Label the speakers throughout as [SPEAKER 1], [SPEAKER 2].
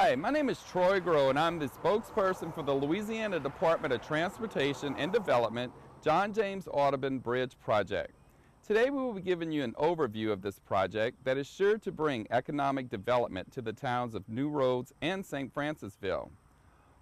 [SPEAKER 1] Hi, my name is Troy Groh, and I'm the spokesperson for the Louisiana Department of Transportation and Development John James Audubon Bridge project. Today we will be giving you an overview of this project that is sure to bring economic development to the towns of New Roads and St. Francisville.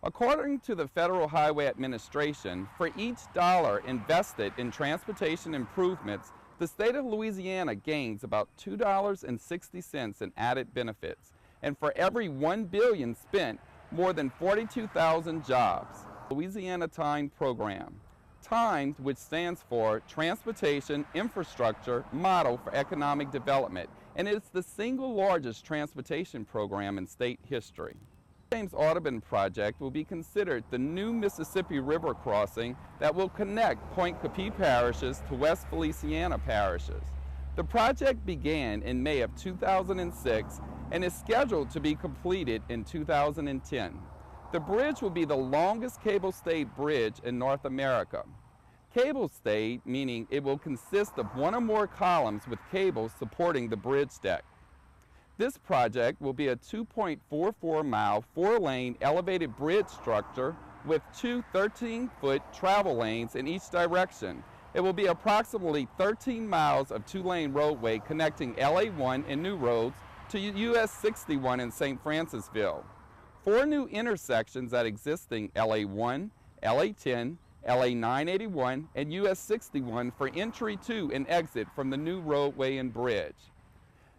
[SPEAKER 1] According to the Federal Highway Administration, for each dollar invested in transportation improvements, the state of Louisiana gains about $2.60 in added benefits. And for every $1 billion spent, more than 42,000 jobs. Louisiana TIME program. TIME, which stands for Transportation Infrastructure Model for Economic Development, and it's the single largest transportation program in state history. The James Audubon project will be considered the new Mississippi River crossing that will connect Point Coupee parishes to West Feliciana parishes. The project began in May of 2006 and is scheduled to be completed in 2010. The bridge will be the longest cable-stayed bridge in North America. Cable-stayed meaning it will consist of one or more columns with cables supporting the bridge deck. This project will be a 2.44-mile, 4-lane elevated bridge structure with two 13-foot travel lanes in each direction. It will be approximately 13 miles of 2-lane roadway connecting LA1 in New Roads to US 61 in St. Francisville. 4 new intersections at existing LA1, LA10, LA981, and US 61 for entry to and exit from the new roadway and bridge.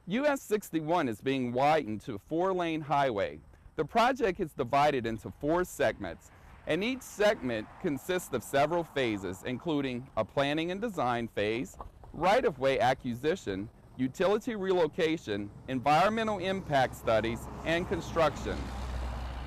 [SPEAKER 1] US 61 is being widened to a 4-lane highway. The project is divided into 4 segments, and each segment consists of several phases, including a planning and design phase, right-of-way acquisition, utility relocation, environmental impact studies, and construction.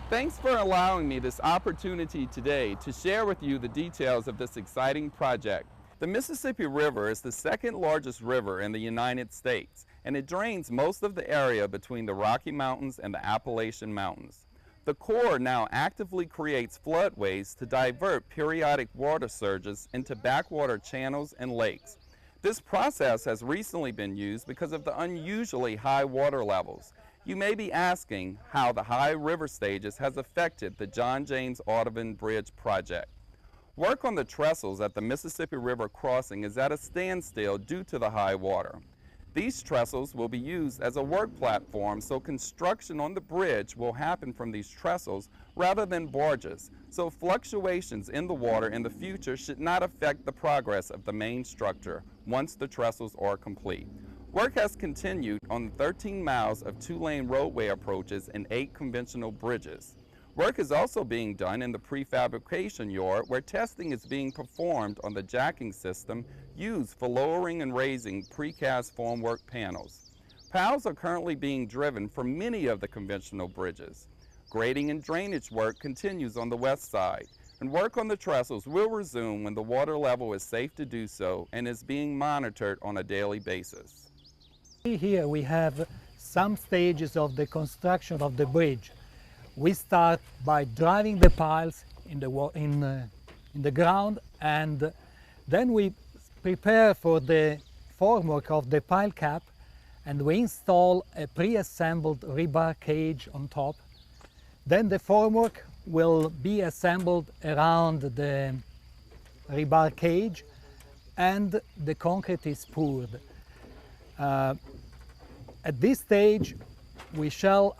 [SPEAKER 1] Thanks for allowing me this opportunity today to share with you the details of this exciting project. The Mississippi River is the second largest river in the United States, and it drains most of the area between the Rocky Mountains and the Appalachian Mountains. The Corps now actively creates floodways to divert periodic water surges into backwater channels and lakes. This process has recently been used because of the unusually high water levels. You may be asking how the high river stages has affected the John James Audubon Bridge project. Work on the trestles at the Mississippi River crossing is at a standstill due to the high water. These trestles will be used as a work platform, so construction on the bridge will happen from these trestles rather than barges, so fluctuations in the water in the future should not affect the progress of the main structure once the trestles are complete. Work has continued on 13 miles of 2-lane roadway approaches and 8 conventional bridges. Work is also being done in the prefabrication yard where testing is being performed on the jacking system used for lowering and raising precast formwork panels. Piles are currently being driven for many of the conventional bridges. Grading and drainage work continues on the west side, and work on the trestles will resume when the water level is safe to do so and is being monitored on a daily basis.
[SPEAKER 2] Here we have some stages of the construction of the bridge. We start by driving the piles in the ground, and then we prepare for the formwork of the pile cap, and we install a pre-assembled rebar cage on top. Then the formwork will be assembled around the rebar cage and the concrete is poured. At this stage we shall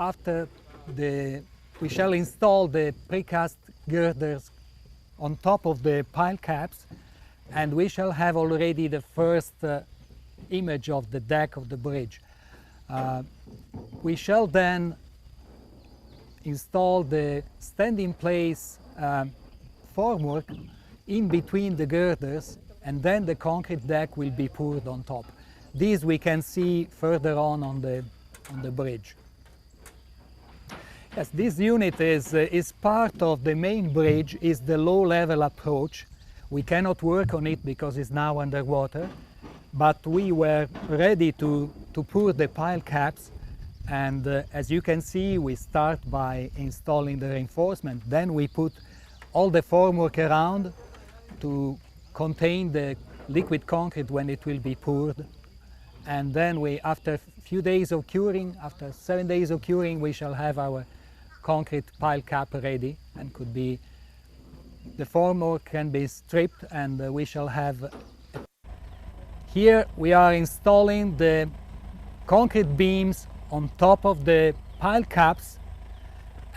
[SPEAKER 2] install the precast girders on top of the pile caps, and we shall have already the first image of the deck of the bridge. We shall then install the stand-in-place formwork in between the girders, and then the concrete deck will be poured on top. These we can see further on the bridge. Yes, this unit is part of the main bridge, is the low-level approach. We cannot work on it because it's now underwater, but we were ready to pour the pile caps, and as you can see, we start by installing the reinforcement. Then we put all the formwork around to contain the liquid concrete when it will be poured. And then after a few days of curing, after 7 days of curing, we shall have our concrete pile cap ready, and could be the formwork can be stripped, and we shall have. Here we are installing the concrete beams on top of the pile caps,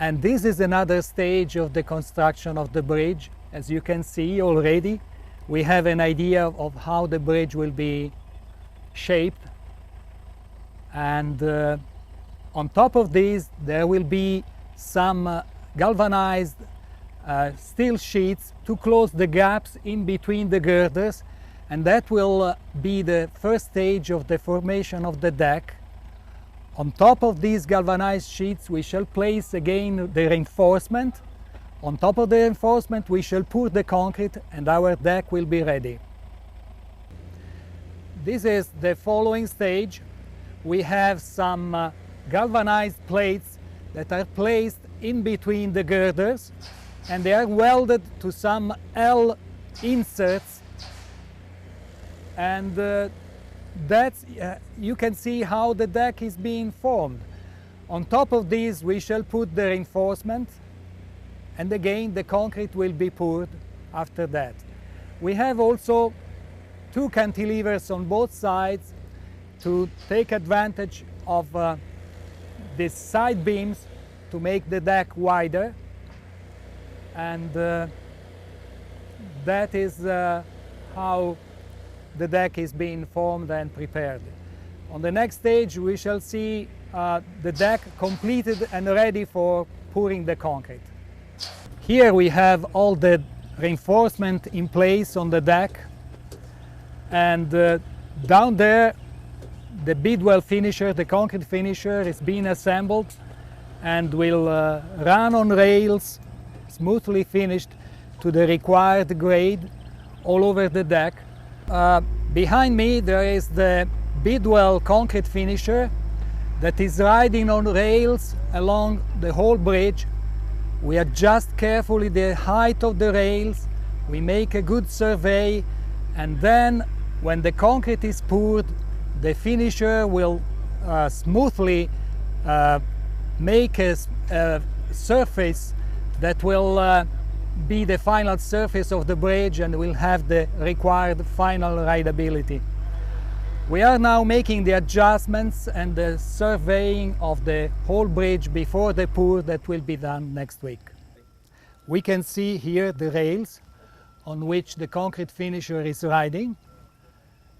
[SPEAKER 2] and this is another stage of the construction of the bridge. As you can see already, we have an idea of how the bridge will be shaped, and on top of this there will be some galvanized steel sheets to close the gaps in between the girders, and that will be the first stage of the formation of the deck. On top of these galvanized sheets we shall place again the reinforcement. On top of the reinforcement we shall pour the concrete, and our deck will be ready. This is the following stage. We have some galvanized plates that are placed in between the girders, and they are welded to some L inserts, and you can see how the deck is being formed. On top of these we shall put the reinforcement, and again the concrete will be poured after that. We have also two cantilevers on both sides to take advantage of these side beams to make the deck wider, and that is how the deck is being formed and prepared. On the next stage we shall see the deck completed and ready for pouring the concrete. Here we have all the reinforcement in place on the deck, and down there the beadwell finisher, the concrete finisher, is being assembled and will run on rails, smoothly finished to the required grade all over the deck. Behind me there is the beadwell concrete finisher that is riding on rails along the whole bridge. We adjust carefully the height of the rails, we make a good survey, and then when the concrete is poured, the finisher will smoothly make a surface that will be the final surface of the bridge and will have the required final rideability. We are now making the adjustments and the surveying of the whole bridge before the pour that will be done next week. We can see here the rails on which the concrete finisher is riding.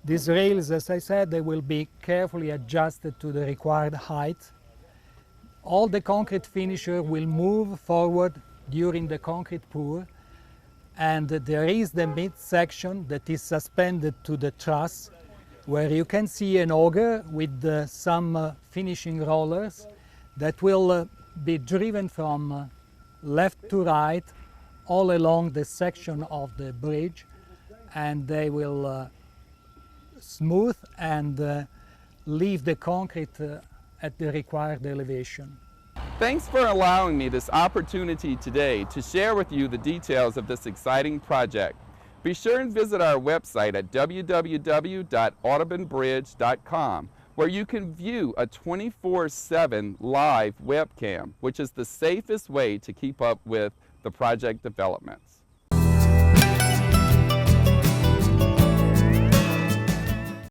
[SPEAKER 2] These rails, as I said, they will be carefully adjusted to the required height. All the concrete finisher will move forward during the concrete pour, and there is the mid-section that is suspended to the truss, where you can see an auger with some finishing rollers that will be driven from left to right all along the section of the bridge, and they will smooth and leave the concrete at the required elevation.
[SPEAKER 1] Thanks for allowing me this opportunity today to share with you the details of this exciting project. Be sure and visit our website at www.audubonbridge.com, where you can view a 24/7 live webcam, which is the safest way to keep up with the project developments.